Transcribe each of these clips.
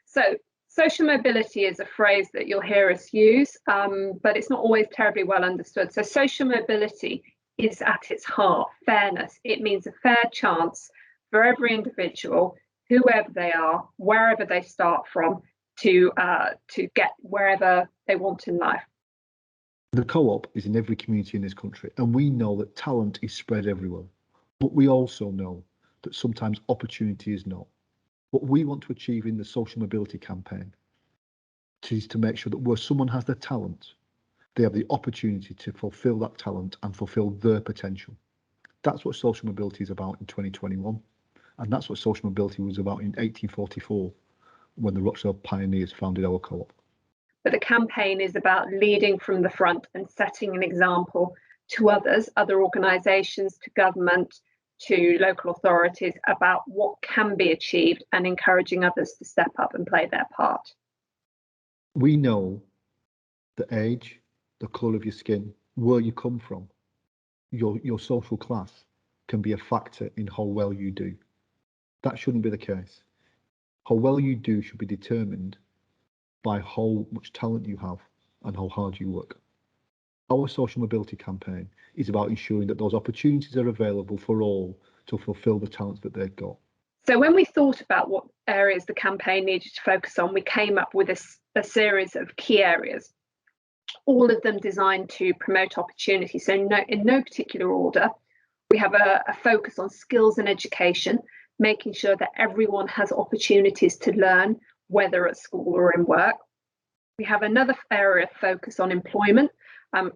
So social mobility is a phrase that you'll hear us use, but it's not always terribly well understood. So social mobility is at its heart fairness. It means a fair chance for every individual, whoever they are, wherever they start from, to get wherever they want in life. The co-op is in every community in this country, and we know that talent is spread everywhere. But we also know that sometimes opportunity is not. What we want to achieve in the social mobility campaign is to make sure that where someone has the talent, they have the opportunity to fulfill that talent and fulfill their potential. That's what social mobility is about in 2021. And that's what social mobility was about in 1844, when the Rochdale pioneers founded our co-op. But the campaign is about leading from the front and setting an example to others, other organisations, to government, to local authorities about what can be achieved and encouraging others to step up and play their part. We know the age, the colour of your skin, where you come from, your social class can be a factor in how well you do. That shouldn't be the case. How well you do should be determined by how much talent you have and how hard you work. Our social mobility campaign is about ensuring that those opportunities are available for all to fulfil the talents that they've got. So when we thought about what areas the campaign needed to focus on, we came up with a series of key areas, all of them designed to promote opportunity. So in no particular order, we have a focus on skills and education, making sure that everyone has opportunities to learn, whether at school or in work. We have another area of focus on employment,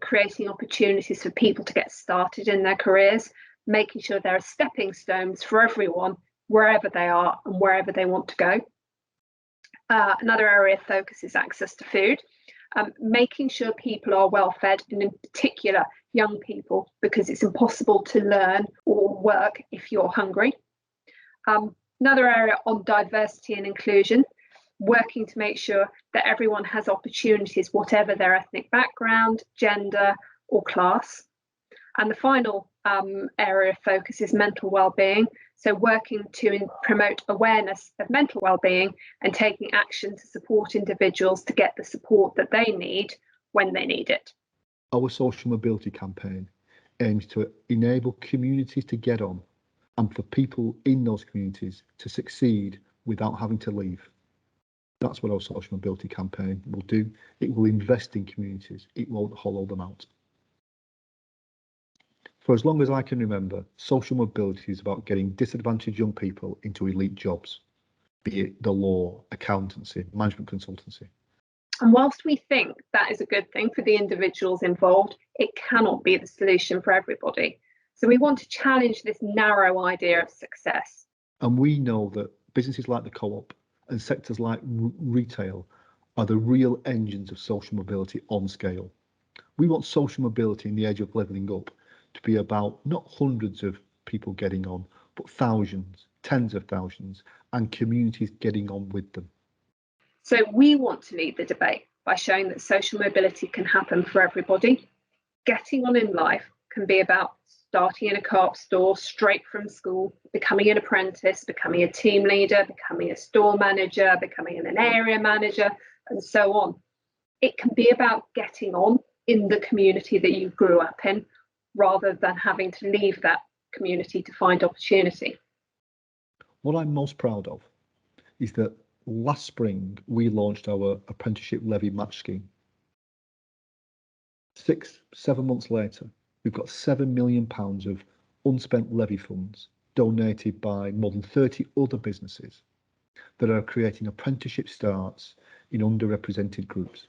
creating opportunities for people to get started in their careers, making sure there are stepping stones for everyone, wherever they are and wherever they want to go. Another area of focus is access to food, making sure people are well fed, and in particular young people, because it's impossible to learn or work if you're hungry. Another area on diversity and inclusion, working to make sure that everyone has opportunities, whatever their ethnic background, gender or class. And the final area of focus is mental well-being, so working to promote awareness of mental well-being and taking action to support individuals to get the support that they need when they need it. Our social mobility campaign aims to enable communities to get on and for people in those communities to succeed without having to leave. That's what our social mobility campaign will do. It will invest in communities. It won't hollow them out. For as long as I can remember, social mobility is about getting disadvantaged young people into elite jobs, be it the law, accountancy, management consultancy. And whilst we think that is a good thing for the individuals involved, it cannot be the solution for everybody. So we want to challenge this narrow idea of success. And we know that businesses like the co-op and sectors like retail are the real engines of social mobility on scale. We want social mobility in the age of levelling up to be about not hundreds of people getting on, but thousands, tens of thousands, and communities getting on with them. So we want to lead the debate by showing that social mobility can happen for everybody. Getting on in life can be about starting in a co-op store straight from school, becoming an apprentice, becoming a team leader, becoming a store manager, becoming an area manager, and so on. It can be about getting on in the community that you grew up in, rather than having to leave that community to find opportunity. What I'm most proud of is that last spring we launched our apprenticeship levy match scheme. 6-7 months later, we've got £7 million of unspent levy funds donated by more than 30 other businesses that are creating apprenticeship starts in underrepresented groups.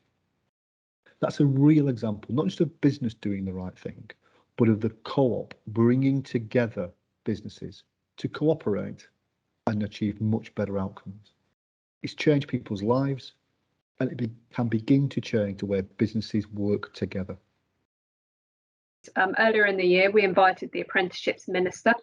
That's a real example, not just of business doing the right thing, but of the co-op bringing together businesses to cooperate and achieve much better outcomes. It's changed people's lives, and it can begin to change the way businesses work together. Earlier in the year, we invited the apprenticeships minister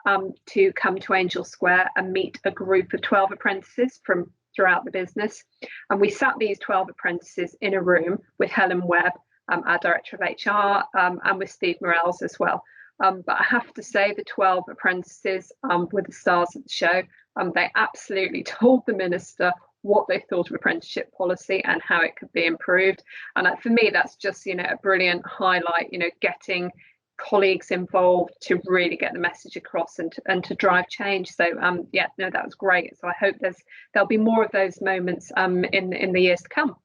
to come to Angel Square and meet a group of 12 apprentices from throughout the business. And we sat these 12 apprentices in a room with Helen Webb, our Director of HR, and with Steve Morales as well. But I have to say the 12 apprentices were the stars of the show. They absolutely told the minister what they thought of apprenticeship policy and how it could be improved. And for me, that's just, you know, a brilliant highlight, you know, getting colleagues involved to really get the message across and to drive change. So yeah, no, that was great. So I hope there'll be more of those moments in the years to come.